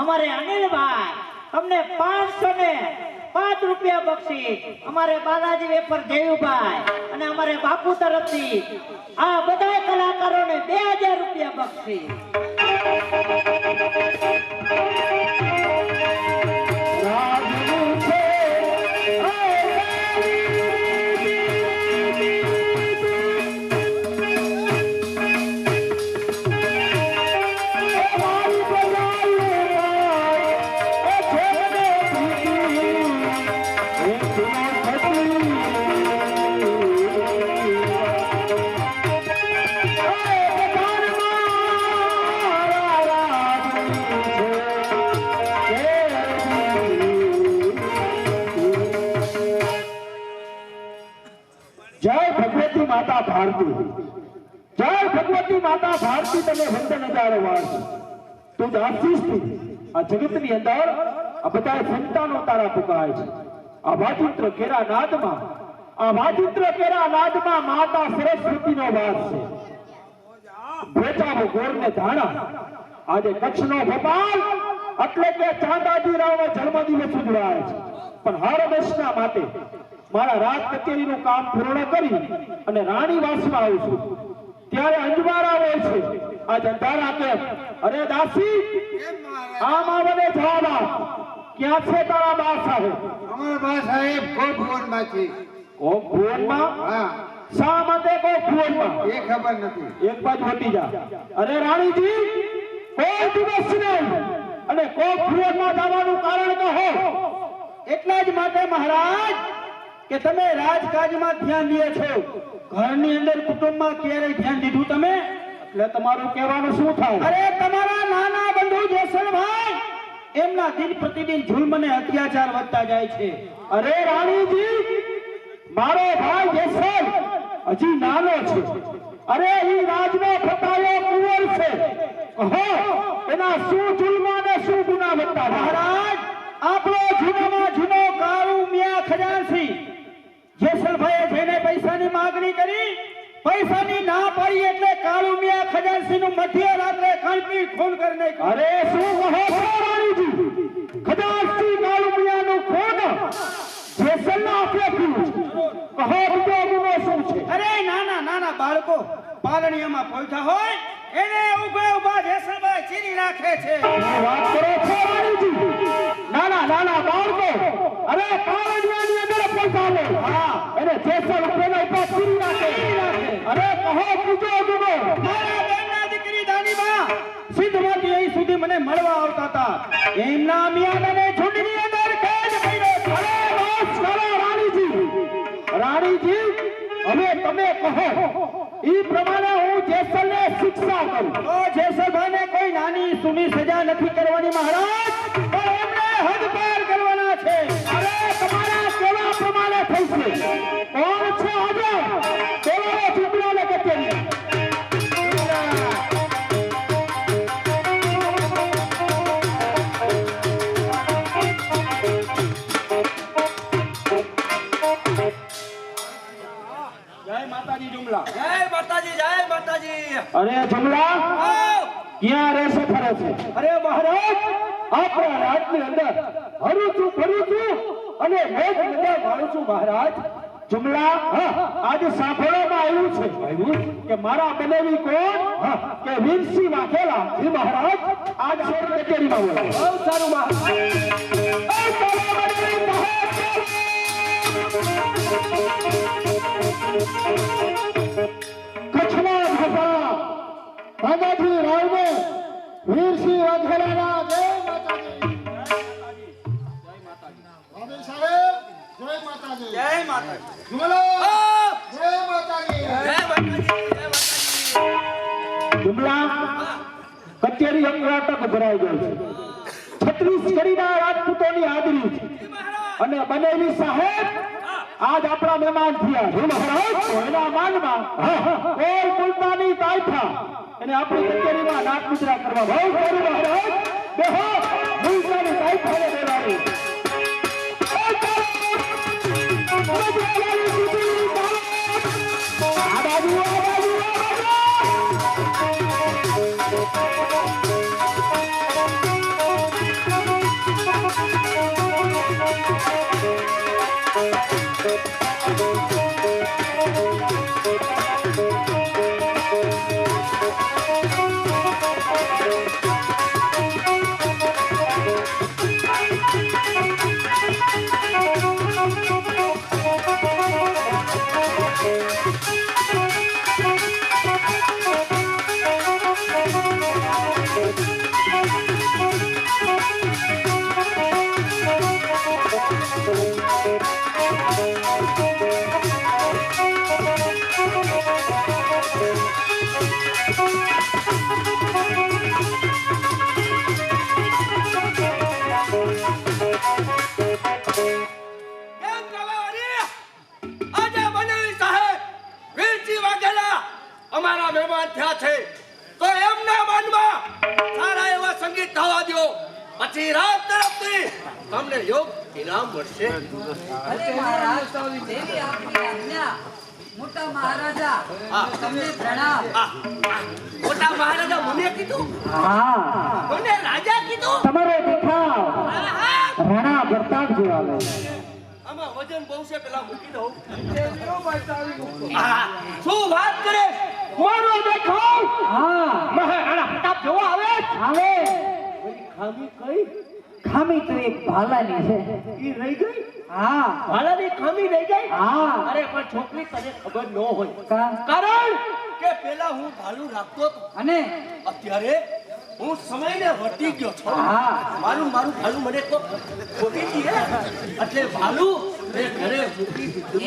અમારે અનિલભાઈ તમને 505 રૂપિયા બક્ષી, અમારે બાલાજી વેફર જયુભાઈ અને અમારે બાપુ તરફથી આ બધા કલાકારોને 2000 રૂપિયા બક્ષી. माता भारती, जय भगवती माता भारती तने वंदन हजारों વાર તું આશીષ થી આ જગતની અંદર આ બધા સંતાનો તારા પુકારે છે. આ વાજિત્ર કેરા નાદમાં, આ વાજિત્ર કેરા નાદમાં માતા સરસ્વતીનો વાસ છે. ભેટાવો ગોરને ધાણા આજે કચ્છનો ભોપાલ એટલે કે ચાંદાજી રાવનો જન્મદિવસ ઉજવાય છે. પણ હર વર્ષના માટે મારા રાજ કચેરીનું કામ પૂર્ણ કરી અને રાણી વાસમાં આવું છું ત્યારે અંજવારા હોય છે. આ જંધારા કેમ? અરે દાસી, આમ આવને જવાબ આપ. ક્યાં છે તારા બા સાહેબ? અમારા બા સાહેબ ભુવનમાં છે. ભુવનમાં? હા. શા માટે ભુવનમાં? એ ખબર નથી. એક બાજુ હટી જા. અરે રાણીજી, કોઈ દિવસ નહીં અને કોઈ ભુવનમાં જવાનું કારણ કહો. એટલા જ માટે મહારાજ કે તમે રાજકાજમાં ધ્યાન દે છો, ઘરની અંદર કુટુંબમાં ક્યારે ધ્યાન દીધું તમે? એટલે તમારું કહેવાનું શું થાય? અરે તમારા નાના બંધુ જેસલભાઈ એમના દિન પ્રતિદિન જુલ્મ અને અત્યાચાર વધતા જાય છે. અરે રાણીજી, મારો ભાઈ જેસલ હજી નાનો છે. અરે ઈ રાજનો ફટાયો કુંવર છે. કહો એના શું જુલ્મ અને શું ગુના વધતા? મહારાજ, આપણો જૂનામાં જૂનો કાળુ મિયા ખજાનસી જેસલભાઈએ જેને પૈસાની માંગણી કરી, પૈસાની ના પાડી એટલે કાળુ મિયા ખજાનસી નું મધ્યરાત્રે કણપી ખૂન કરી નાખ્યું. અરે શું કહો છો રાણીજી? ખજાનસી કાળુ મિયાનું ખૂન જેસલના હાથે થયું છે. કહો બીજો ગુનો શું છે? અરે નાના નાના બાળકો પાલણીયામાં પહોંચ્યા હોય એને ઉભા ઉભા જેસલભાઈ ચીરી નાખે છે. વાત કરો છો રાણીજી? નાના નાના બાળકો અરે પાલણીયાની અંદર પહોંચાડો. હા, એને જેસલ ઉપરના ઉપર ચીરી નાખે. અરે કહો બીજો ગુનો. મારા બેનના દીકરી દાનીબા સિદ્ધમાંથી અહીં સુધી મને મળવા આવતા હતા. એમના મિયાદાને ઝૂંડની અંદર કેદ કર્યો. અરે બસ કરો રાણીજી. રાણીજી, હવે તમે કહો ઈ પ્રમાણે હું જેસલને શિક્ષા કરું. તો જેસલભાઈને કોઈ નાની સૂની સજા નથી કરવાની મહારાજ, પણ એમને હદ પાર કરવાના છે. અરે તમારા કેવા પ્રમાણે થઈશે? કોણ છે આજે તેવા ચૂંટણાને કચેરી? જય માતાજી જુમલા. જય માતાજી, જય માતાજી. અરે જુમલા ક્યાં રહેશે ફરે છે? અરે મહારાજ, આપણા રાજની અંદર હરું છું ફરું છું અને મોજ મજા માણું છું મહારાજ. જુમલા આજે સાંભળવામાં આવ્યું છે કે મારા બનેવી કોણ કે વીરસિંહ વાઘેલા. જી મહારાજ, આજ શેર કચેરીમાં બોલાવો. બહુ સારું મહારાજ. કચ્છના ભાષા દાદાજી રાવને વીરસિંહ વાઘેલાના જય માતાજી. સાહેબ જય માતાજી. જય માતાજી. જુમલો જય માતાજી. જય માતાજી, જય માતાજી. જુમલા કચેરી અંગરાટક ભરાઈ ગઈ છે. 36 કડીના રાજપૂતોની હાજરી છે અને બનેવી સાહેબ આજ આપણા મહેમાન થયા છે મહારાજ. એના માનમાં કોઈ મુલતાની તાઇફા અને આપણી કચેરીમાં નાક મુદ્રા કરવા બહુ સારું મહારાજ. બેહો, મુલતાની તાઇફાને બોલાવી. આ બાજુ પછી રાજ તરફથી તમને યોગ ઇનામ મળશે. અરે મહારાજ, દેવી આપની આજ્ઞા. મોટા મહારાજા, તમને પ્રણામ. મોટા મહારાજા મને કીધું, હા મને રાજા કીધું. તમારો દેખાવ આહા! રાણા પ્રતાપ જેવા આવે આમાં વજન બહુ છે, પેલા મૂકી દઉં. આહા! શું વાત કરે? મારો દેખાવ હા મહારાણા પ્રતાપ જેવો આવે આવે ખામી કઈ? ખામી તો એક ભાલાની છે ઈ રહી ગઈ? હા ભાલાની ખામી રહી ગઈ? હા અરે પણ છોકરી તને ખબર ન હોય. કા કારણ કે પેલા હું ભાલું રાખતો હતો, અને અત્યારે હું સમયને વર્તી ગયો છું. હા મારું ભાલું મને તો ખોટી દીધે, એટલે ભાલું મેં ઘરે મૂકી દીધું.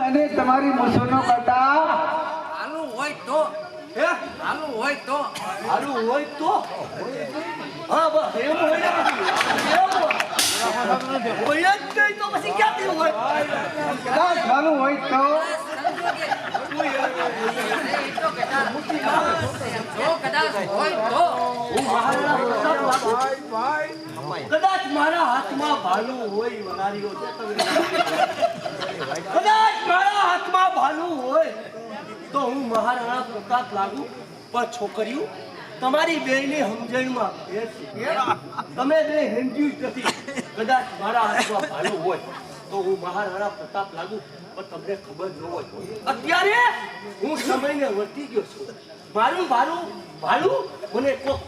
અને તમારી મૂછોનો કટા હાલું હોય તો, હે? હાલું હોય તો. ભાલું હોય તો? હા બસ એમ હોય ને પછી. એમ હોય જ નહીં તો પછી ક્યાંથી હોય? ચાલુ હોય તો જો કદાચ હોય તો. હું મહારાણા પ્રતાપ લાગુ. કદાચ મારા હાથમાં ભાલું હોય, વગાડીઓ છે તમે. કદાચ મારા હાથમાં ભાલું હોય તો હું મહારાણા પ્રતાપ લાગુ. પણ છોકરીઓ, તમારી બેયની સમજણમાં ફેર છે. તમે બે સમજ્યું જ નથી. કદાચ મારા હાથમાં ભાલું હોય તો હું મહારાણા પ્રતાપ લાગુ, પણ તમને ખબર ન હોય. અત્યારે હું સમયને વર્તી ગયો છું. મારું ભાલું મને કોક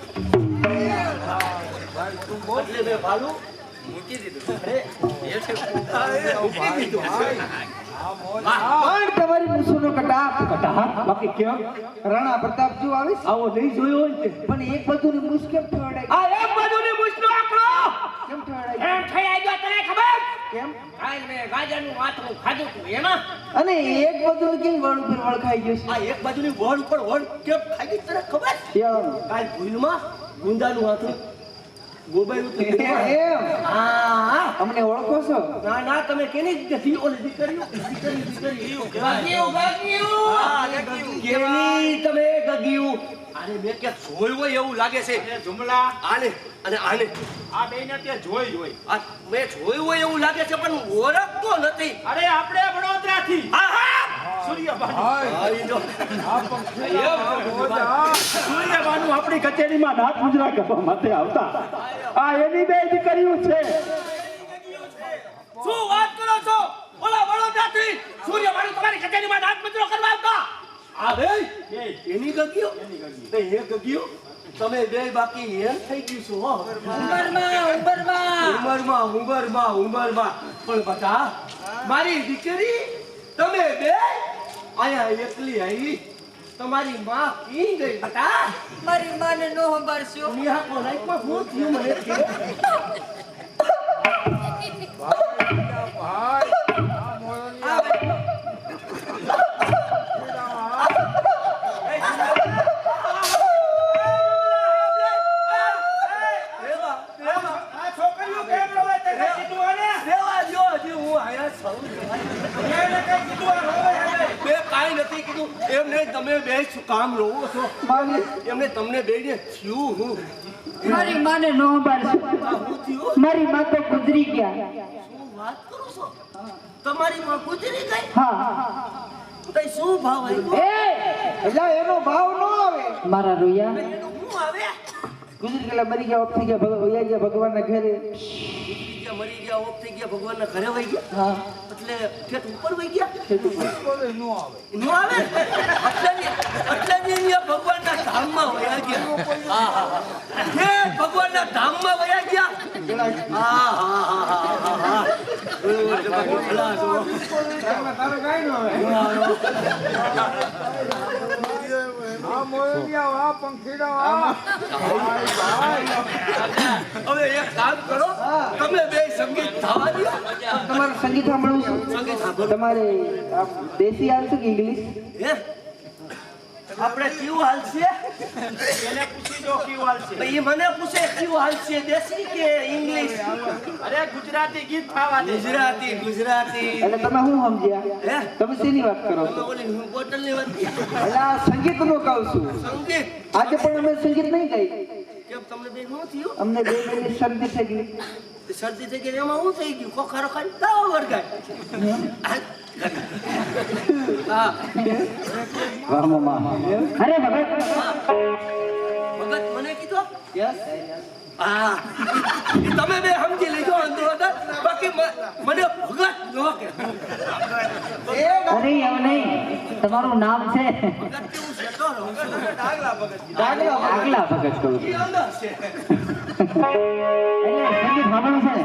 એટલે મેં ભાલું મૂકી દીધું. મૂકી દીધું. પણ તમારી મૂછોનો કટા બાકી કેમ રાણા પ્રતાપ જો આવીશ આવો નહીં જોયો હોય ને પણ એક બાજુની મૂછ કેમ ઠવાડાઈ આ એક બાજુની મૂછનો આંકડો કેમ ઠવાડાઈ એમ થઈ ગયો તને ખબર? કેમ કાલ મેં ગાજરનું માટલું ખાધું હતું એમાં અને એક બાજુની કેમ વળ ઉપર વળખાઈ ગયું આ એક બાજુની વડ ઉપર વડ કેમ ખાઈ તને ખબર? છે કાલ ભૂલમાં ગુંદાનું હાથું ગોબાયું હતું. એમ હા અમને ઓળખો છો ના ના તમે કેની દીકરી ઓલી દીકરીઓ કેની તમે ગગિયું આને મેં ક્યાંક જોયું હોય એવું લાગે છે. જુમલા આને અને આને આ બેને તે જોઈ જોઈ. આ મેં જોયું હોય એવું લાગે છે પણ ઓળખતો નથી. અરે આપણે વડોદરાથી આહા! સૂર્યબાનુ આપણી કચેરીમાં નાથ મુજરા કરવા માટે આવતા આ એની બે દીકરીઓ છે શું વાત કરો છો? ઓલા વડોદરાથી સૂર્યવાળું તમારી કચેરીમાં નાક મંત્રો કરવા આવતા? આ બે એની ગગીઓ તે એ ગગીઓ તમે બે બાકી એમ થઈ ગયું છો હો. ઉંમરમાં પણ બધા મારી દીકરી તમે બે આયા એકલી આવી. તમારી માં પી ગઈ બટા. મારી માને નો સંભાળશો. નિહા કો લાઈફમાં હું થયું મને કે તમે બે શું કામ રોવો છો? એમને તમને બે ને થયું હું મારી માને નો સંભાળશો હું થયું? મારી માં તો ગુજરી ગયા શું વાત કરો છો? તમારી માં ગુજરી ગઈ? હા તઈ શું ભાવ આવ્યો? એટલે એનો ભાવ નો આવે મારા રોયા એનું શું આવે? ગુજરી ગયેલા મરી ગયા ઓફ થઈ ગયા ભગવાનના ઘરે મરી ગયા ઓફ થઈ ગયા ભગવાનના ઘરે વહી ગયા. હા એટલે ઠેઠ ઉપર વહી ગયા. નો આવે એટલે જ ભગવાનના ધામમાં વયા ગયા. હા હા ઠેઠ ભગવાનના ધામમાં વયા ગયા. હા હા હા હા તારો કાઈ ન હોય. આ મોરનિયા આ પંખીડા આ હવે એક કામ કરો, તમે બે સંગીત થવા દો. તમારે સંગીત સાંભળવું છે સંગીત સાંભળો. તમારે આમ દેશી આવશે કે ઇંગ્લિશ હે? આપણે કેવું હાલશે એને પૂછી જો કેવું હાલશે. એ મને પૂછે કેવું હાલશે દેશી કે ઇંગ્લિશ અરે ગુજરાતી ગીત ખાવા દે. ગુજરાતી ગુજરાતી એટલે તમે શું સમજ્યા હે તમે શેની વાત કરો તમે ઓલી બોટલની વાત કરી. એટલે આ સંગીતનું કહું છું સંગીત આજે પણ અમે સંગીત નહીં ગાઈ કેમ તમને બે શું થયું અમને બે મિનિટ શરદી થઈ ગઈ શરદી થઈ ગઈ એમાં શું થઈ ગયું કોખારો ખાઈ તાવ વળગાય હા વાહ મામા અરે ભગત ભગત મને કીધો હા તમે બે સમજી લીધો અંદરો અંદર બાકી મને ભગત ન કે અરે એવું નહીં તમારું નામ છે ભગત કેવું છે તો ડાગલા ભગત. આગલા ભગત કહું છું. એ અંદર છે એટલે સંગીત સાંભળવું છે ને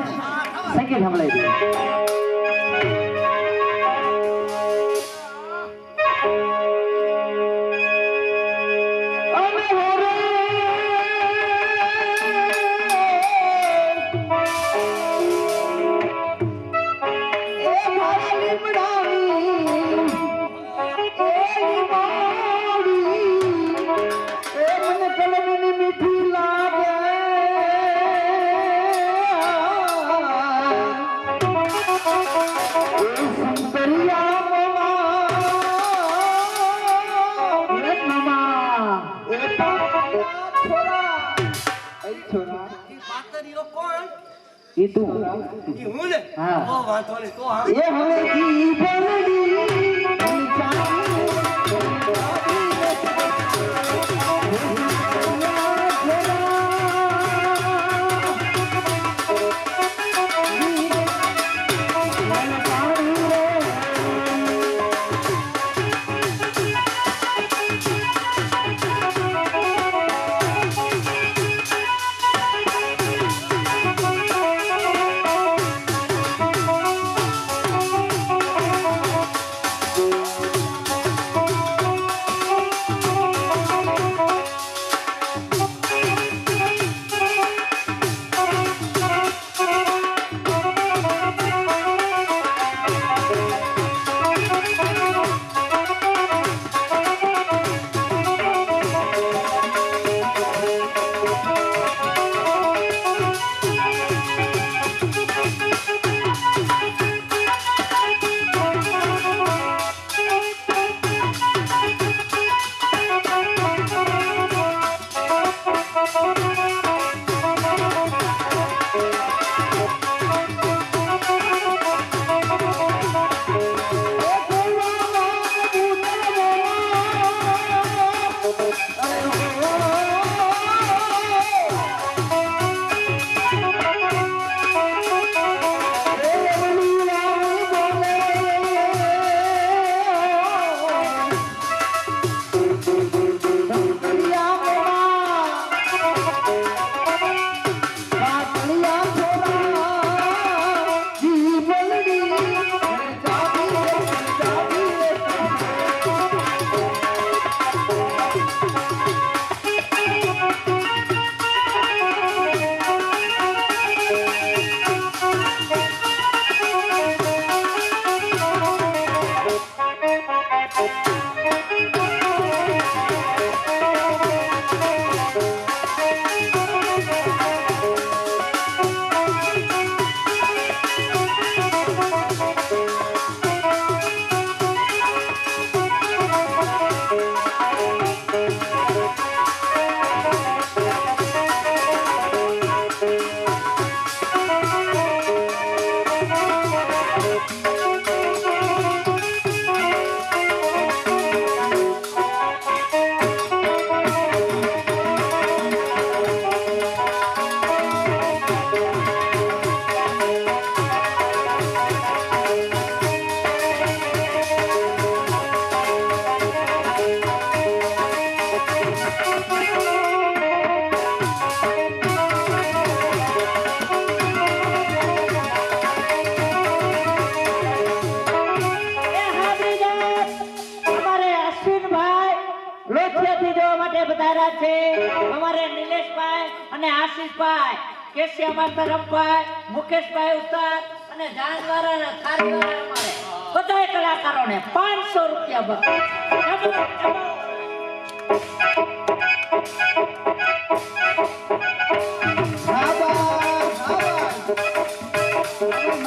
સંગીત સાંભળાય છે પાતરીઓ કોણ એ તું ઈ હું ને હા. તો વાંધો નહીં તો હા એ હવે જી બોલડી પધાર્યા છે અમારે નિલેશભાઈ અને આશીષભાઈ કેશિયામાં તરફભાઈ મુકેશભાઈ ઉસ્તાદ અને જાનવારા અને થાળીવાળા અમારે બધા કલાકારોને 500 રૂપિયા બક્ષિસ. Thank you.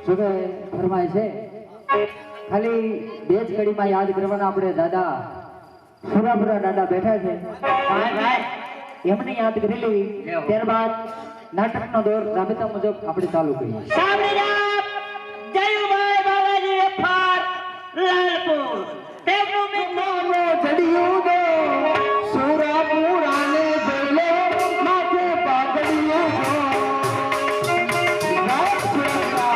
જોકે ફરમાય છે ખાલી બે જ કડીમાં યાદ કરવાના આપણે દાદા સુરાપુરા દાદા બેઠા છે એમને યાદ કરી લેવી ત્યારબાદ નાટકનો દોર રાબેતા મુજબ આપણે ચાલુ કરીએ સાંભળી જાપ જયુભાઈ બાલાજી વેફર લાલપુર તેમનું મિત્રનો જડિયું દો સુરાપુરાને જલે માથે પાઘડીયું દો જય સુરાપુરા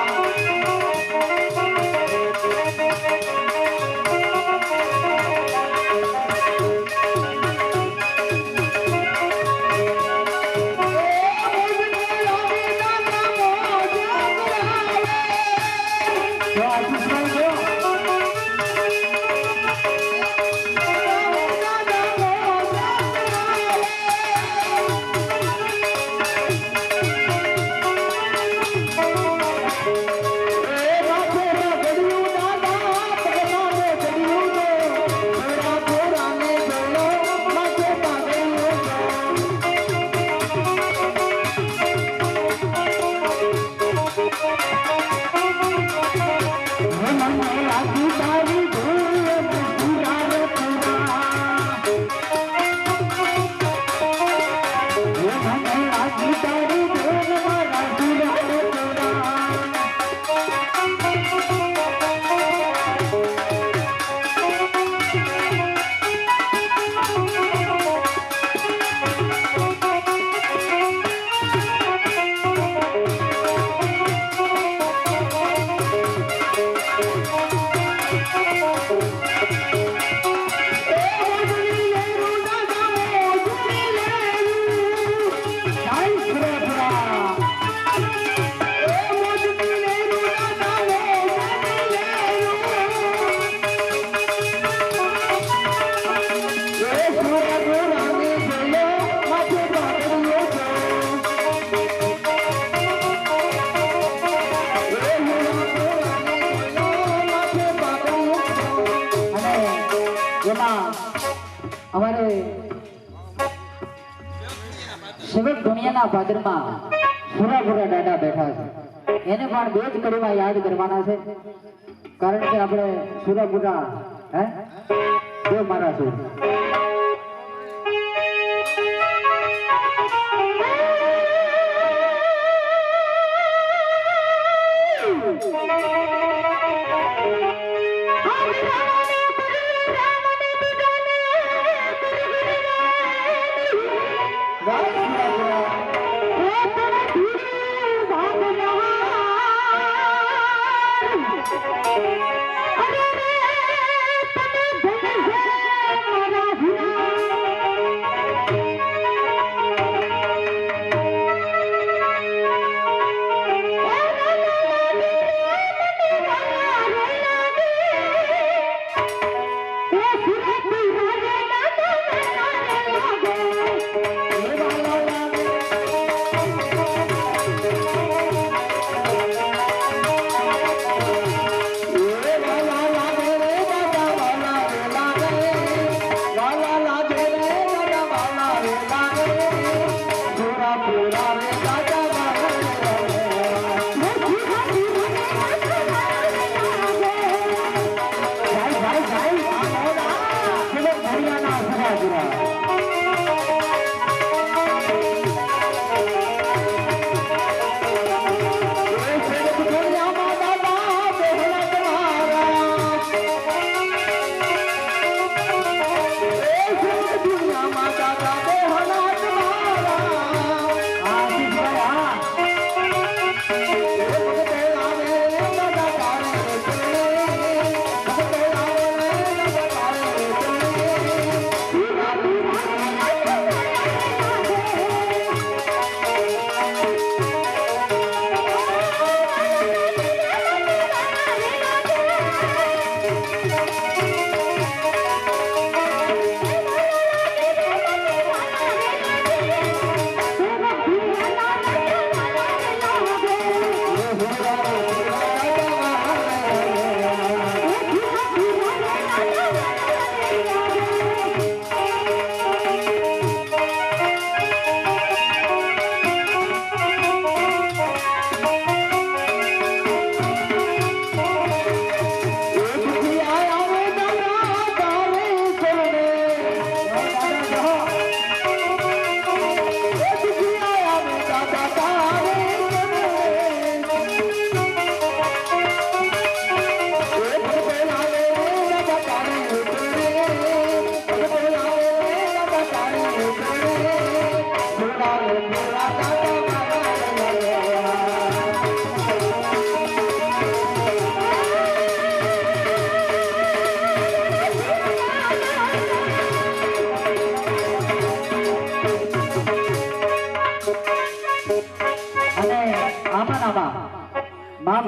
અમારે શિવક દુનિયાના ભાદરમાં સુરાપુરા દાદા બેઠા છે એને પણ બે જ કડીમાં યાદ કરવાના છે કારણ કે આપણે સુરાપુરા દેવ મારા છે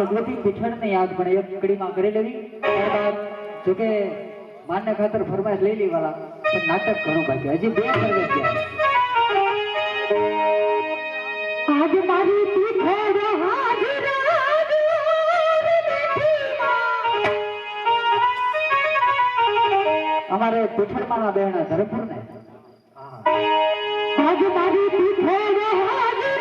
ભગવતી પીઠળને યાદ પણ એક કડીમાં કરી લેવી. ત્યારબાદ જોકે માન્ય ખાતર ફરમાઈશ લઈ લેવાલા પણ નાટક ઘણું બાકી હજી બે ફરમાઈશ છે. આજ મારી પીઠળ હાજર અમારે પીઠળમાંના બહેના ધરપુર ને આજ મારી પીઠળ હાજર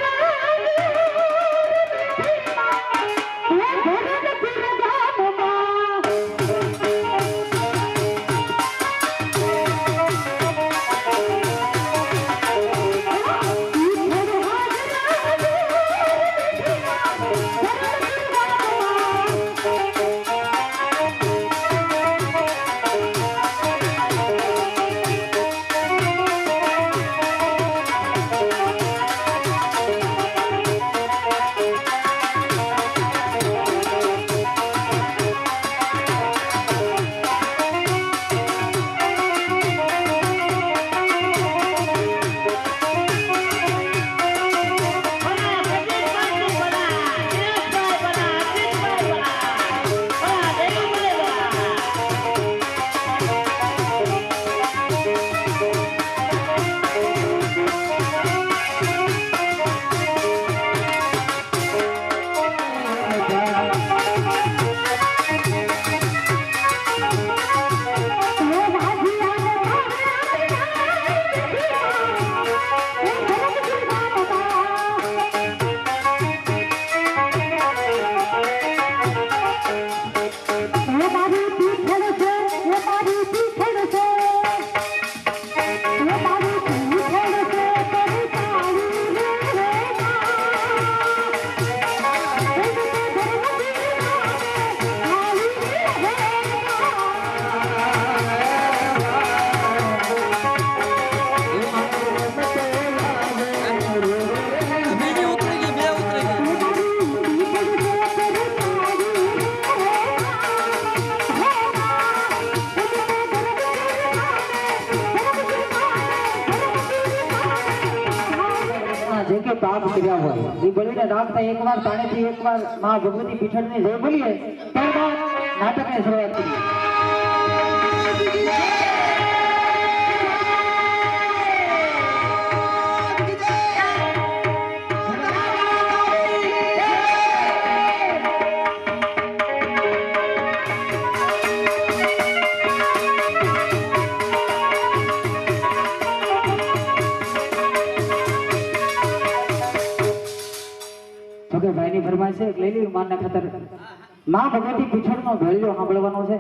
પાપ કર્યા હોય એ બોલીને રાખતા એકવાર તાણેથી એકવાર મા ભગવતી પીઠળની જય બોલીએ ત્યારબાદ નાટકની શરૂઆત કરીએ. જોકે ભાઈની ફરમાઈશ છે લઈ લેવી માનના ખાતર માં ભગવતી પીઠળનો ભેળ્યો સાંભળવાનો છે.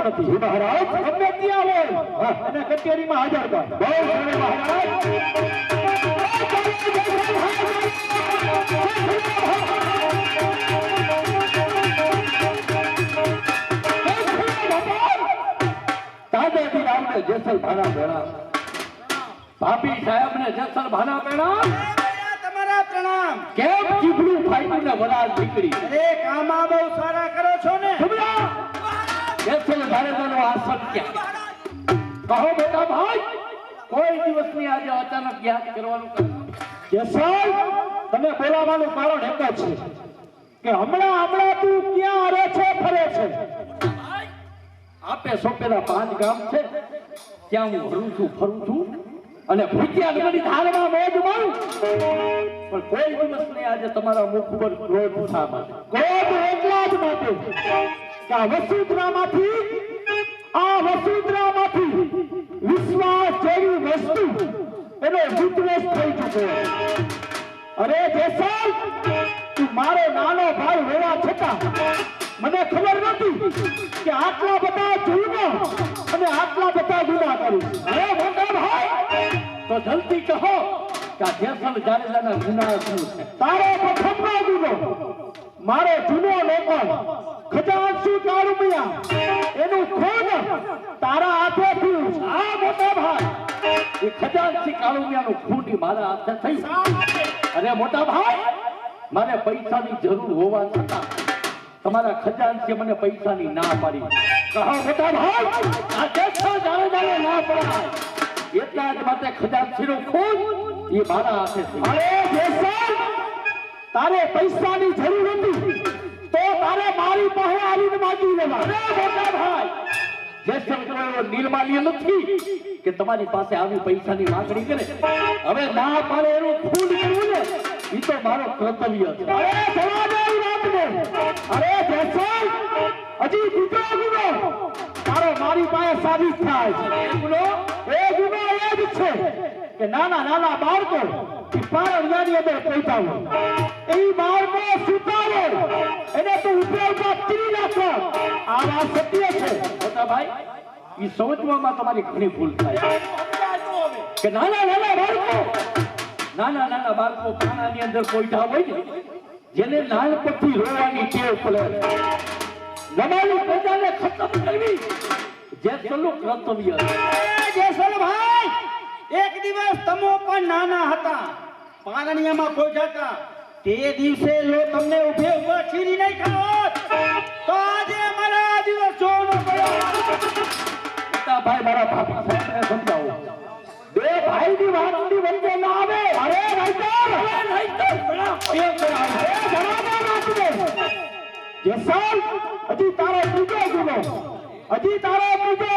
પણ નથી મહારાજ ગમે ત્યાં હોય અને કચેરીમાં હાજર કર બહુ સારું મહારાજ તાજેથી રામને જેસલ ભાના બેડા ભાભી સાહેબ ને જેસલ ભાના બેડા તમારા પ્રણામ. કેમ જીભડું ફાઈટું ને વરાળ નીકળી અરે કામા બહુ સારા કરો છો ને. જેસલ ભારેનો આ સત્ય કહો બેટા ભાઈ કોઈ દિવસની આજે અચાનક યાદ કરવાનું જેસલ તમે બોલાવવાનું કારણ એક જ છે કે હમણાં તું ક્યાં રહે છે ફરે છે આપે સોંપેલા 5 ગામ છે ત્યાં હું હરું છું ફરું છું અને ભૂખ્યા નગરની ધારમાં મોજ મારું પણ કોઈ દિવસ નહીં આજે તમારા મુખ પર ક્રોધ શા માટે ક્રોધ એટલા જ માટે કે આ વસુંધરામાંથી વિશ્વાસ જેવી વસ્તુ એનો વિદ્વેષ થઈ ચૂક્યો અરે જેસલ તું મારો નાનો ભાઈ હોવા છતાં મને ખબર નથી કે આટલા બધા જુલ્મો અને આટલા બધા ગુના કરું અરે મોટા ભાઈ તો જલ્દી કહો કે આ જેસલ જાડેજાના ગુના શું છે તારો પ્રથમનો ગુનો મારો જૂનો નોકર ખજાનસી કાળુમિયા એનું ખૂન તારા હાથે થયું આ મોટા ભાઈ એ ખજાનસી કાળુમિયાનું ખૂન મારા હાથે થયું અરે મોટા ભાઈ મારે પૈસાની જરૂર હોવા છતાં તમારા ખજાનચીએ મને પૈસાની ના પાડી કહો મોટા ભાઈ આ જેસલ જાડેજાને ના પડાય એટલા જ માટે ખજાનચીનું ખૂન એ મારા હાથે થયું અરે જેસલ તારે પૈસાની જરૂર હતી તો તારે મારી પાસે આવીને માગી લેવા અરે મોટા ભાઈ જેસલ એવો નિર્માલ્ય નથી કે તમારી પાસે આવી પૈસાની માંગણી કરે હવે ના પાડે એનું ખૂન કરવું ને એ તો મારો કર્તવ્ય છે અરે જવા દે એ વાતને અરે જેસલ હજી બીજો ગુનો તારો મારી પાસે સાબિત થાય છે એ ગુનો એ જ છે કે નાના બાળકો પારણિયાની અંદર પૈસા હોય એ બાળકો સુતાવે એને તો ઉભા તીરી નાખો આ વાત સત્ય છે મોટા ભાઈ એ સમજવામાં તમારી ઘણી ભૂલ થાય કે નાના બાળકો પાણાની અંદર પૈસા હોય ને જેને નાનપણથી રોવાની ટેવ પડે નમાલી પ્રજાને ખતમ કરવી જેસલનું કર્તવ્ય જેસલ ભાઈ એક દિવસ તમો પણ નાના હતા પારણિયામાં પહોંચ્યા તે દિવસે લો તમને ઉભા ચીરી નહીં ખાઓ તો આજે મારા આ દિવસ જોવાનો પડ્યો ભાઈ મારા ભાભી સાહેબને સમજાવો બે ભાઈની વાતની વચ્ચે ના આવે અરે નહીતર બડા પ્રયોગ કરાવે જવાના નાખને જેસલ હજી તારો ત્રીજો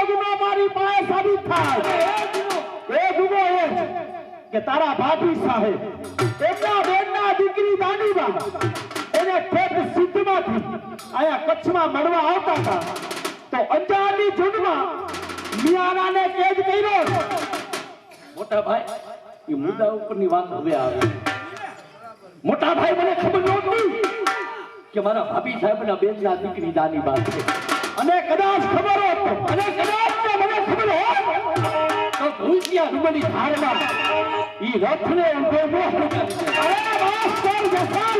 ગુનો મારી પાસે સાબિત થાય એ ગુનો એ કે તારા ભાભી સાહેબ એકના બેનના દીકરી દાનીબા એને ઠેઠ સિદ્ધમાંથી આયા કચ્છમાં મળવા આવતા હતા તો અંજારની ઝુંડમાં મિયાણાને કેદ કર્યો મોટા ભાઈ એ મુદ્દા ઉપરની વાત હવે આવે મોટા ભાઈ મને ખબર નહોતી કે મારા ભાભી સાહેબના બેનના દીકરી દાનીબા છે અને કદાચ ખબર હોત મને ખબર હોત તો ભૂસ્યા રૂબની ધારમાં ઈ રથને ઉભો અરે વાસ કર જેસલ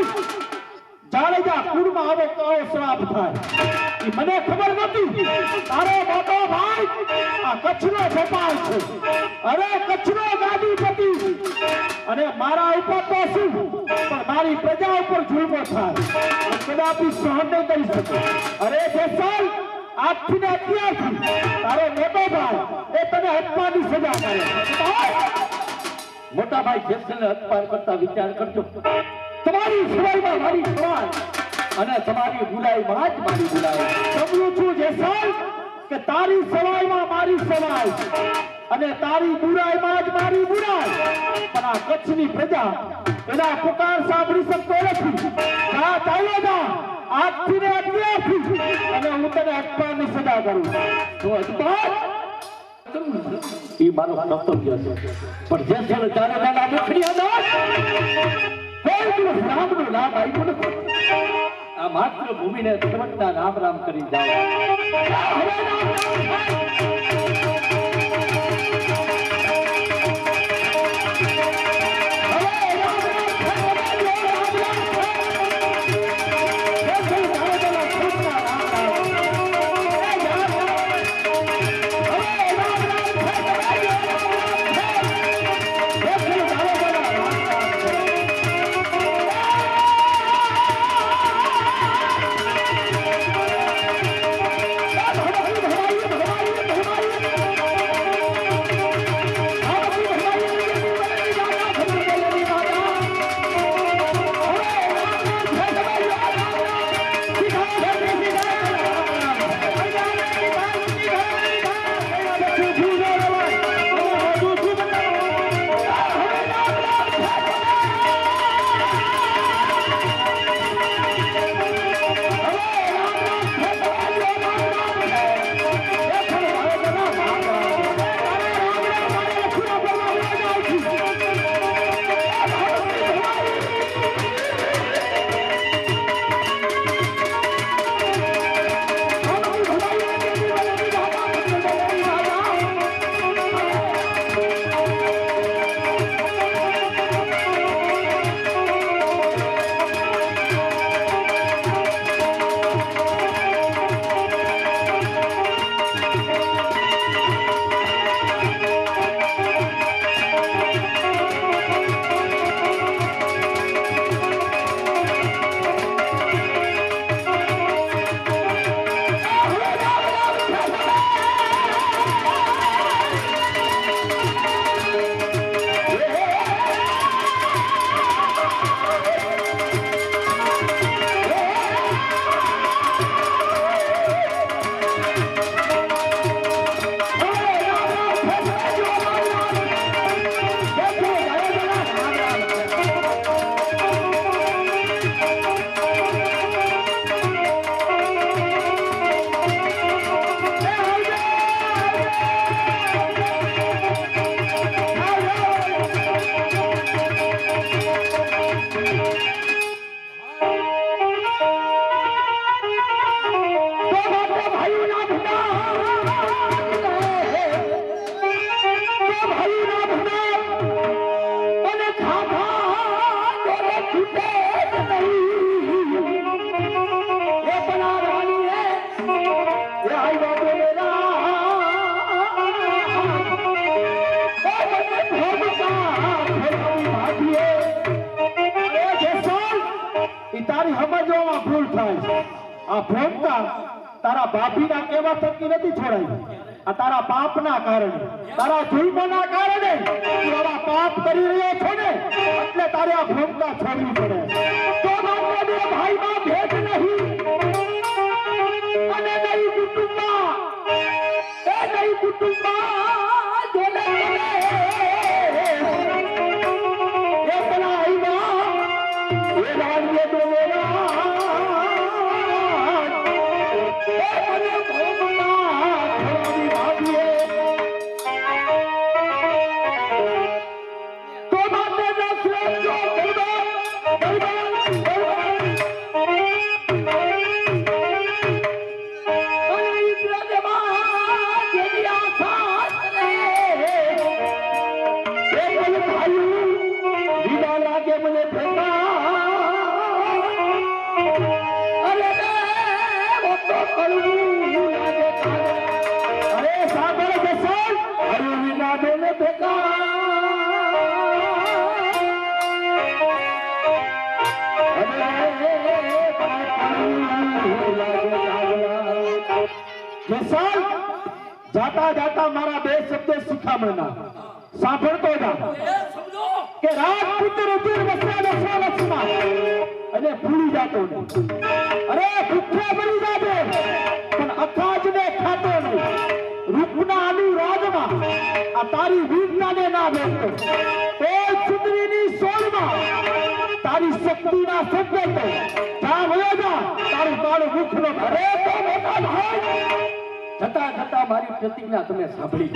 જાડેજા કુળમાં આવો કાળો શ્રાપ થાય ઈ મને ખબર નથી તારો મોટો ભાઈ આ કચ્છનો વેપાર છે અરે કચ્છનો ગાદીપતિ અને મારા ઉપર તો શું પણ મારી પ્રજા ઉપર જુલ્મો થાય કદાપી સહન નહીં કરી શકે અરે જેસલ આજથી ને અત્યારથી તારો મોટો ભાઈ એ તને હત્યાની સજા કરે મોટા ભાઈ જેસલને હત્યા કરતા વિચાર કરજો તમારી સિવાયમાં મારી સવાલ અને તમારી બુલાઈમાં જ મારી બુલાઈ સમજું છું જેસલ કે તારી સવાઈમાં મારી સવાઈ અને તારી બુરાઈમાં જ મારી બુરાઈ પણ આ કચ્છની પ્રજા એના પુકાર સાંભળી શકતો નથી ચાલો જા આજથી ને અત્યારથી અને હું તને અટકાવવાની સજા કરું તો અટકાવ એ મારો કર્તવ્ય છે પણ જેસલ જાડેજાના મુખની અંદર કોઈ દિવસ રામનું નામ આવ્યું નથી આ માત્ર ભૂમિને સમજતા રામ રામ કરી તારી સમજવામાં ભૂલ થાય છે આ ભોમકા તારા બાપીના કહેવા થકી નથી છોડાઈ આ તારા પાપના કારણે તારા જુલ્મના કારણે તું આવા પાપ કરી રહ્યો છો ને એટલે તારે આ ભોમકા છોડવી પડે તો માત્ર બે ભાઈમાં ભેદ નહીં અને નહીં કુટુંબમાં એ નહીં કુટુંબમાં જોડે જાતા જાતા મારા બે શબ્દો શિખામણના સાંભળતો જા કે રાજપૂત રુધિર વસ્યા વસ્યા અને ભૂલી જાતો નહીં અરે ભૂખ્યા બની જાતો પણ અખાજને ખાતો નહીં રૂપના અનુરાગમાં આ તારી વીરતાને ના બેસતો એ સુંદરીની સોળમાં તારી શક્તિના સંકેતો જા વયો જા તારું કાળું મુખ નો અરે તો મોટા ભાઈ છતાં છતાં મારી પ્રતિજ્ઞા તમે સાંભળી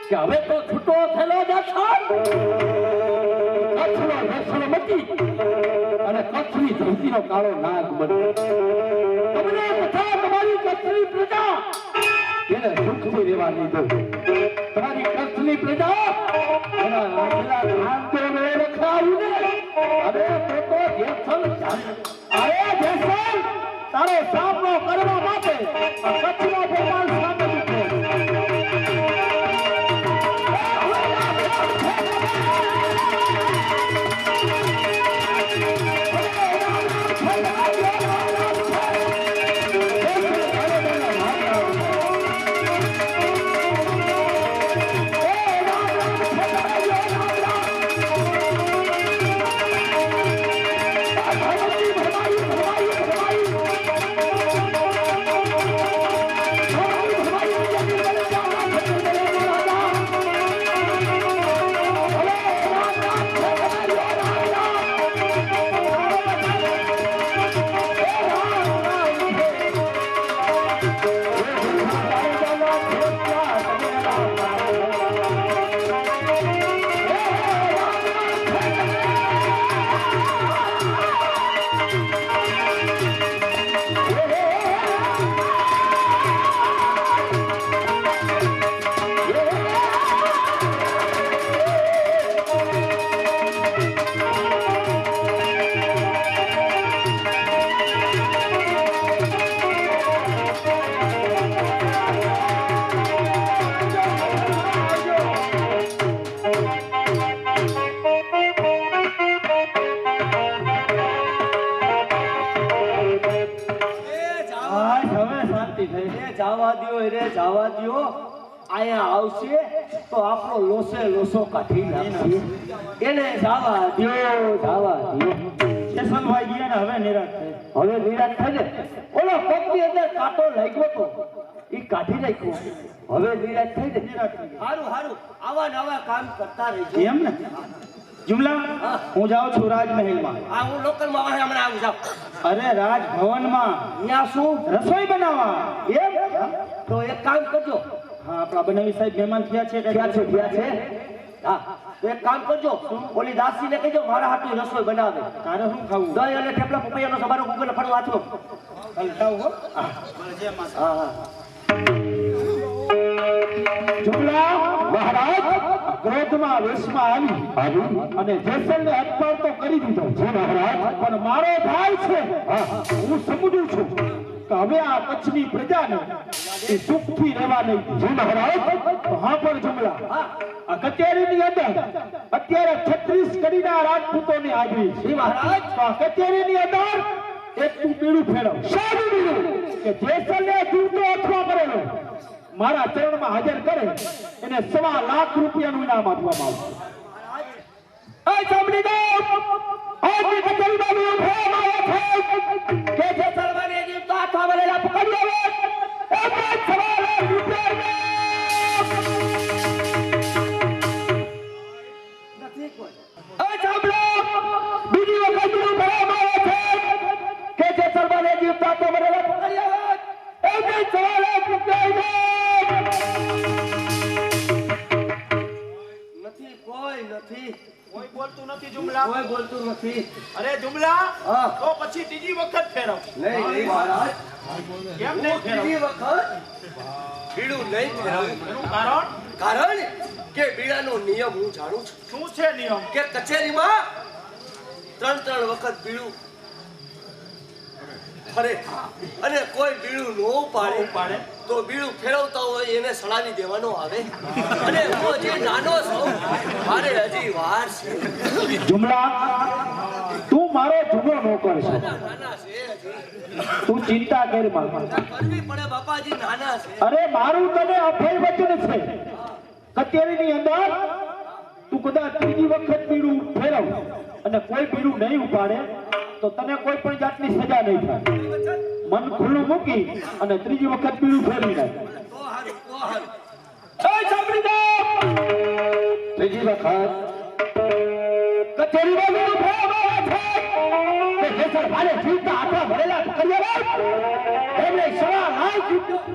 કે હવે તો છૂટો થયેલો જશો મતી અને કચ્છની ધરતીનો કાળો નાગ બને. તમને તથા તમારી કચ્છની પ્રજા એને સુખથી રહેવા નહીં દો. તમારી કચ્છની પ્રજા એના લાડલા આંતરને રખાવું ને. અરે તો જેસલ અરે જેસલ તારો સામનો કરવા માટે આ કચ્છના ભગવાન સામે ઉભો. જવા દ્યો રે જવા દ્યો આયા આવશે તો આપણો લોસે લોસો કાઢી નાખશે એને જવા દ્યો કેશવભાઈ ગયા ને હવે નિરાશ થાય. હવે નિરાશ થાય ને ઓલો પગની અંદર કાંટો લાગ્યો તો ઈ કાઢી નાખ્યો હવે નિરાશ થઈ ને હારું હારું આવા નવા કામ કરતા રહેજો એમ ને જુમલા હું જાઉં છું રાજમહેલમાં. આ હું લોકલમાં વાહે હમણાં આવું જાઉં અરે રાજભવનમાં ત્યાં શું રસોઈ બનાવવા. એમ તો એક કામ કરજો હા આપણા બનાવી સાહેબ મહેમાન થયા છે કે ક્યાં છે હા તો એક કામ કરજો ઓલી દાસીને કહેજો મારા હાથની રસોઈ બનાવે તારે શું ખાવું? દહીં અને થેપલા પપૈયાનો સવારો ગૂગલ ફળ વાંચો કાલ ખાવું હો. હા હા જુમલા મહારાજ ક્રોધમાં વેશમાં આવી અને જેસલને અટપાર તો કરી દીધો છે મહારાજ. પણ મારો ભાઈ છે હું સમજુ છું કે હવે આ કચ્છની પ્રજાને એ સુખથી રહેવા નહીં દે. જી મહારાજ. હા પણ જુમલા આ કચેરીની અંદર અત્યારે 36 કડીના રાજપૂતોની હાજરી છે. જી મહારાજ તો આ કચેરીની અંદર એક તું પીળું ફેરવ. શાનું પીળું? કે જેસલને જીવતો અથવા કરેલો મારા ચરણમાં હાજર કરે એને 1.25 લાખ રૂપિયાનું ઇનામ આપવામાં આવશે. એ સાંભળી દો આજની કચેરીમાં વિરોધ થવામાં આવ્યો છે કે જે સર્વને જીવતો અથવા મરેલા પકડી આવે એમને 1.25 લાખ રૂપિયા નથી કોઈ એ સાંભળો બીજી વખત વિરોધ થવામાં આવ્યો છે કે જે સર્વને જીવતો અથવા મરેલા પકડી આવે એમને 1.25 લાખ રૂપિયા નથી કોઈ નથી કોઈ બોલતું નથી જુમલા. કોઈ બોલતું નથી અરે જુમલા હા. તો પછી ત્રીજી વખત ફેરવ. નહીં નહીં મહારાજ કેમ હું નહીં ફેરવ? બીજી વખત બીડું નહીં ફેરવું એનું કારણ કારણ કે બીડાનો નિયમ હું જાણું છું શું છે નિયમ? કે કચેરીમાં 3 વખત બીડું ફરે અને કોઈ બીડું ન પાડે તો બીડું ફેરવતા હોય એને સળાવી દેવાનો આવે અને હું હજી નાનો છું મારે હજી વાર છે જુમલા તું મારો જુમલો નોકર છે નાના છે હજી તું ચિંતા કર માં. કરવી પડે બાપાજી નાના છે અરે મારું તને અભય વચન છે કચેરીની અંદર તું કદાચ ત્રીજી વખત પીડું ફેરવ અને કોઈ પીડું નહીં ઉપાડે તો તને કોઈ પણ જાતની સજા નહીં થાય. મન ખુલ્લું મૂકી અને ત્રીજી વખત પીડું ફેરવી નાખ. તો હારું એ સાંભળી દો ત્રીજી વખત કચેરીમાં પીડું ફેરવવામાં આવે છે કે જેસર ભારે જીવતા આખા ભરેલા પકડી આવે એમને 1.25 લાખ રૂપિયા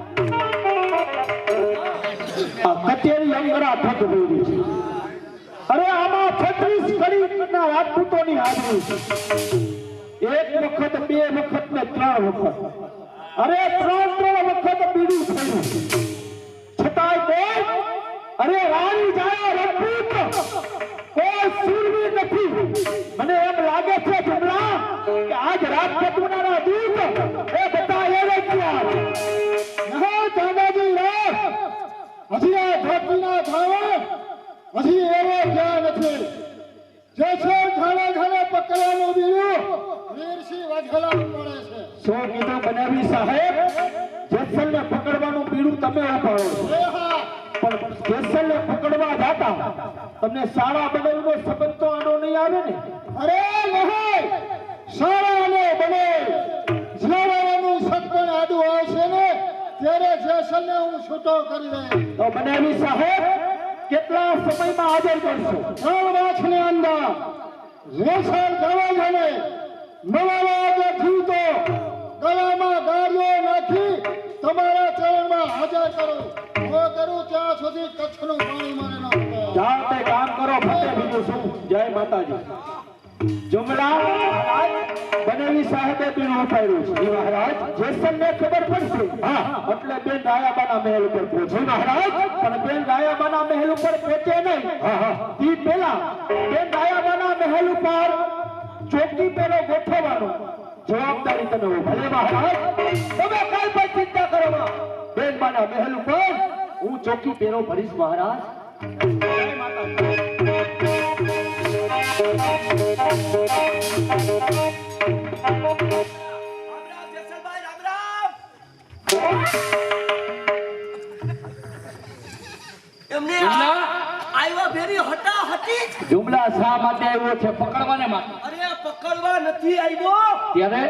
આ કચેરી અંગરા થત બોલી છે. અરે આમાં 36 કડીના રાજપૂતોની હાજરી છે એક વખત, બે વખત ને 3 વખત, અરે 3 વખત બીડું થયું છતાંય કોઈ, અરે રાણી જાય રજપૂત કોઈ સુરવીર નથી. મને એમ લાગે છે જુમલા કે આજ રાજપૂતોના દૂત એ બધા એરે ગયા. ના દાદાજી રે, હજી આ ધરતીના ધાવે હજી એરે ગયા નથી. જેસર ઘાણે ઘાણે પકડવાનું બીડું વીરસિંહ વાઘેલાનું પડે છે. સો કીધું બનાવી સાહેબ, જેસરને પકડવાનું બીડું તમે ઉપાડો છો. પણ જેસરને પકડવા જાતા તમને સારા બનાવીનો સંબંધ તો આનો નહીં આવે ને? અરે નહીં, સારા અને બને જલાવાનું સત્પણ આડું આવશે ને ત્યારે જેસરને હું છૂટો કરી દઈશ. તો બનાવી સાહેબ કેટલા સમયમાં હાજર કરશો? 3 વર્ષની અંદર જેસર જવા જાણે નવા નથી તો ગળામાં ગાળીઓ નાખી તમારા ચરણમાં હાજર કરો. હું કરું ત્યાં સુધી કચ્છનું પાણી મને ન પડે. જાઓ તે કામ કરો, ફતે બીજું શું. જય માતાજી. જુમલા બનેવી સાહેબે બીણું ઉપાડ્યું છે. મહારાજ જેસરને ખબર પડશે હા એટલે બેન રાયાબાના મહેલ ઉપર પહોંચે. મહારાજ પણ બેન રાયાબાના મહેલ ઉપર પહોંચે નહીં. ઈ પહેલા બેન રાયાબાના મહેલ ઉપર ચોકી પેલો ગોઠવવાનો જવાબદારી તમે હો. ભલે મહારાજ, તમે કાલ પર ચિંતા કરો માં. બેન બાના મહેલ ઉપર હું ચોકી પેલો ભરીશ મહારાજ. જય માતાજી. એમને આવ્યા ફેરી હટા હતી. જુમલા શા માટે આવ્યો છે? પકડવાને માટે. અરે પકડવા નથી આવ્યો. ત્યારે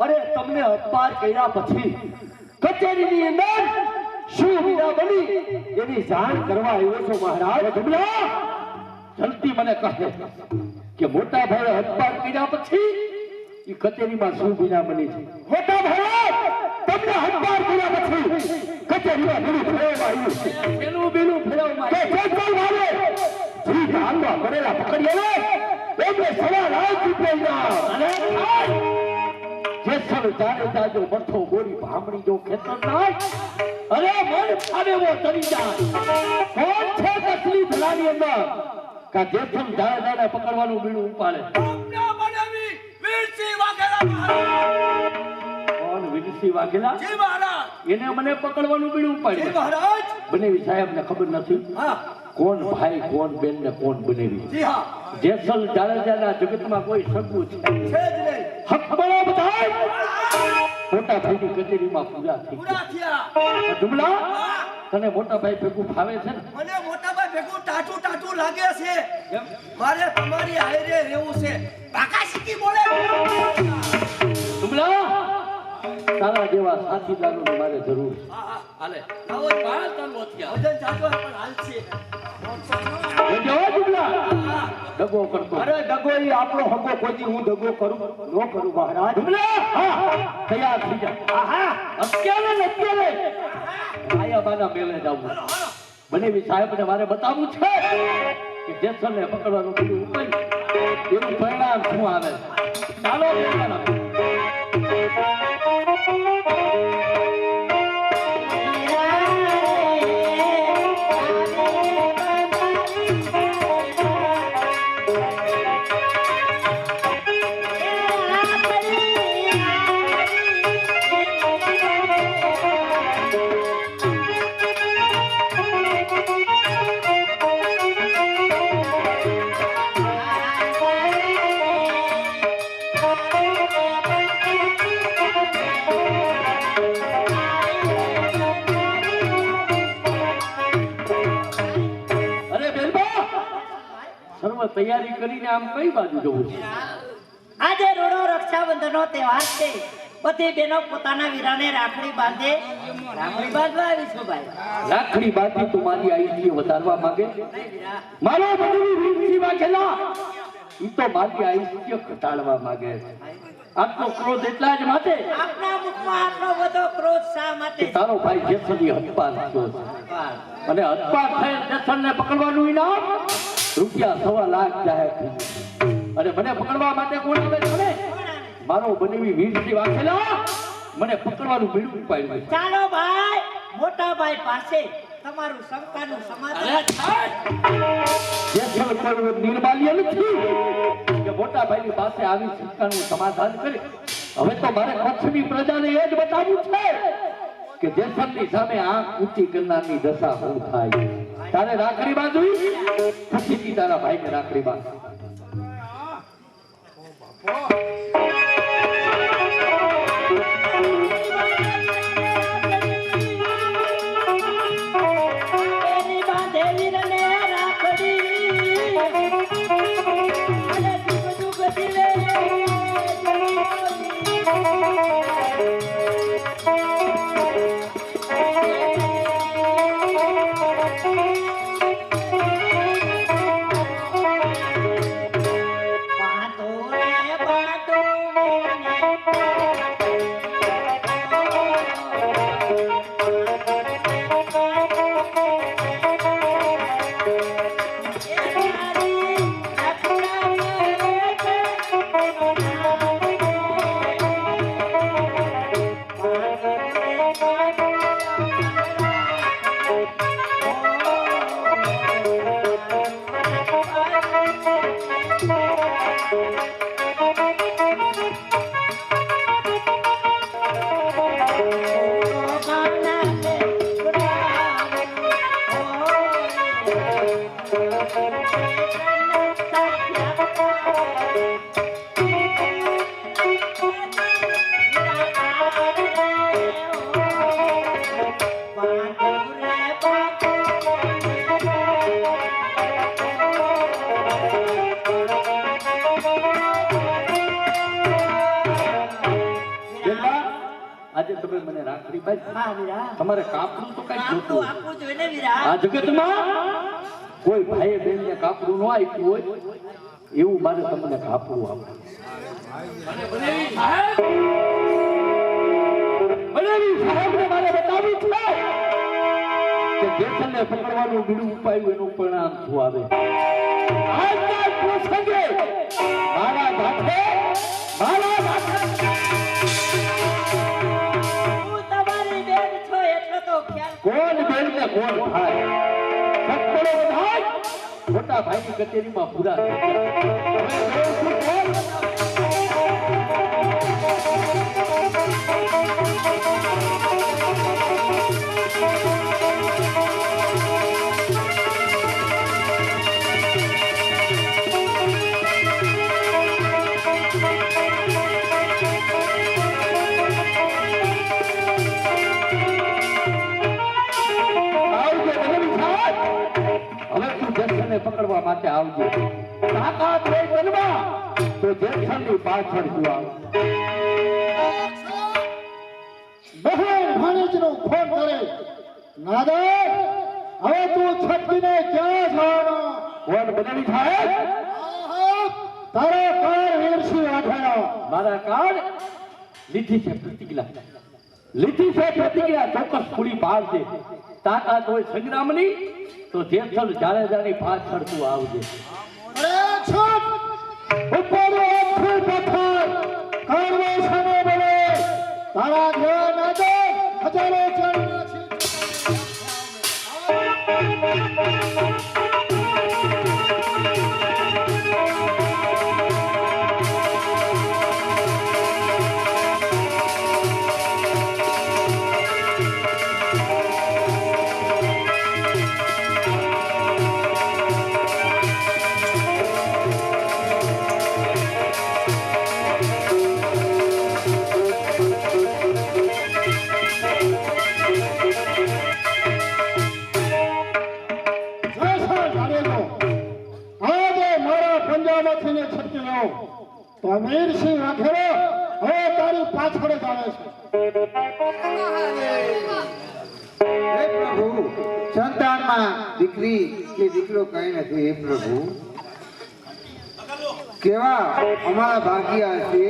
અરે તમને અપમાન કર્યા પછી કચેરીની અંદર શું વિના બની એની જાણ કરવા આવ્યો છો મહારાજ. જુમલા જલ્દી મને કહે કે મોટા ભાઈ અપમાન કર્યા પછી ઈ કચેરીમાં શું વિના બની છે? મોટા ભાઈ તમને અપમાન કર્યા પછી કચેરીમાં બીલું ફેરવવા આવ્યું છે. પેલું બીલું ફેરવવા કે જેસલ વાળે જી હાલવા કરેલા પકડીએ એટલે સવાલ આ ચૂકે ના. અને જેસલ જાણે જાજો મઠો ગોરી ભામણી જો ખેતર નાય અરે મન ફાવેવો તરી જાય. કોણ છે કસલી ભલાની અંદર કા જેસલ જાણે જાણે પકડવાનું બીડું ઉપાડે? વીરસિંહ વાઘેલા મહારાજ. કોણ વીરસિંહ વાઘેલા? જી મહારાજ. એને મને પકડવાનું બીડું જી ઉપાડ્યું. મહારાજ. બનેવી સાહેબને ખબર નથી હા કોણ ભાઈ કોણ બેન ને કોણ બનેવી. જી હા જેસલ જાડેજાના જગતમાં કોઈ સગું છે છે જ નહીં. હક બળો બધાય મોટા ભાઈની કચેરીમાં પૂરા થઈ પૂરા થયા. ગયા. જુમલા તને મોટા ભાઈ ભેગું ફાવે છે ને? મને મોટાભાઈ ભેગું ટાટું ટાટું લાગે છે. મારે તમારી હારે રહેવું છે. બાકા શીખી બોલે. જુમલા તારા જેવા સાથીદારોની મારે જરૂર છે. હાલે આવો બાર તંગો થયા. વજન જાજો પણ હાલ છે. જો જુમલા દગો કરતો. અરે દગો ઈ આપણો હગો કોઈ હું દગો કરું નો કરું મહારાજ. જુમલા હા તૈયાર થઈ જા. હા અત્યારે આયાબાના મેલે જાવું. બનેવી સાહેબને મારે બતાવવું છે કે જેસલને પકડવાનું બીજું ઉપાડી એનું પરિણામ શું આવે. ચાલો તૈયારી કરીને આમ કઈ બાજુ જવું છે? આજે રોડો રક્ષાબંધનનો તહેવાર છે. બધી બહેનો પોતાના વીરાને રાખડી બાંધે. રાખડી બાંધવા આવીશું ભાઈ. રાખડી બાંધી તું મારી આયુષ્ય વધારવા માંગે? મારો બનેવી વીરસિંહ વાઘેલા ઈ તો મારી આયુષ્ય ઘટાડવા માંગે છે. આટલો ક્રોધ એટલા જ માટે આપના મુખમાં આટલો બધો ક્રોધ શા માટે? તારો ભાઈ જેસલી હત્પાત થયો છે અને હત્પાત થયેલ જેસલને પકડવાનું ઇનામ ₹1.25 લાખ જાહેર થયું. અને મને પકડવા માટે કોણ આવે છે? મારો બનેવી વીરથી વાઘેલા મને પકડવાનું બીડું પાડ્યું છે. ચાલો ભાઈ મોટા ભાઈ પાસે તમારું શંકાનું સમાધાન. જેસલ કોઈ નિર્માલ્ય નથી કે મોટા ભાઈની પાસે આવી શંકાનું સમાધાન કરે. હવે તો મારે કચ્છની પ્રજાને એ જ બતાવવું છે કે જેસલની સામે આંખ ઊંચી કરનારની દશા શું થાય. તારે રાખડી બાંધવી પછી તારા ભાઈને રાખડી બાંધ. એની બાંધેલી રને રાખડી અને દુઃખ દુઃખ દિલે બાંધો રે બાંધો આજે તમે મને રાખડી બાંધી. હા વીરા તમારે કાપડું તો કઈ આપવું જોતું. આપવું જોઈએ ને વીરા. આ જગતમાં કોઈ ભાઈએ બહેનને કાપડું ન આપ્યું હોય એવું મારે તમને કાપડું આપવું. બનેવી સાહેબને મારે બતાવવું છે કે જેસલને પકડવાનું બીડું ઉપાડ્યું એનું પરિણામ શું આવે. આજના પ્રસંગે મારા માથે હું તમારી બેન છો એટલો તો ખ્યાલ. કોણ બેન ને કોણ ભાઈ સત્તરો ભાઈ મોટા ભાઈની કચેરીમાં પૂરા થઈ ગયા. હવે શું કોણ? હવે તું જેસલને પકડવા માટે આવજે. તાકાત હોય બનવા તો જેસલની પાછળ તું આવ. બહેન ભાણેજનો ફોન કરે નાદર હવે તું છટકીને ક્યાં જવાનો? કોણ બનેવી સાહેબ? તારો કાર વીરસિંહ વાઘેલા. મારા કાર્ડ લીધી છે પ્રતિજ્ઞા. લીધી છે પ્રતિજ્ઞા ચોક્કસ પૂરી પાડજે. તાકાત હોય સંગ્રામની તો જેસલ જાડેજાની પાછળ તું આવજે. અરે છોડ ઉપર આખું પથ્થર કારવે સામે બોલે તારા જેવા નાદર હજારો ચરણના છે. તો વીરસિંહ વાઘેલો હવે તારી પાછળ જ આવે છે. હે પ્રભુ, સંતાનમાં દીકરી કે દીકરો કઈ નથી. હે પ્રભુ, કેવા અમારા ભાગ્યા છે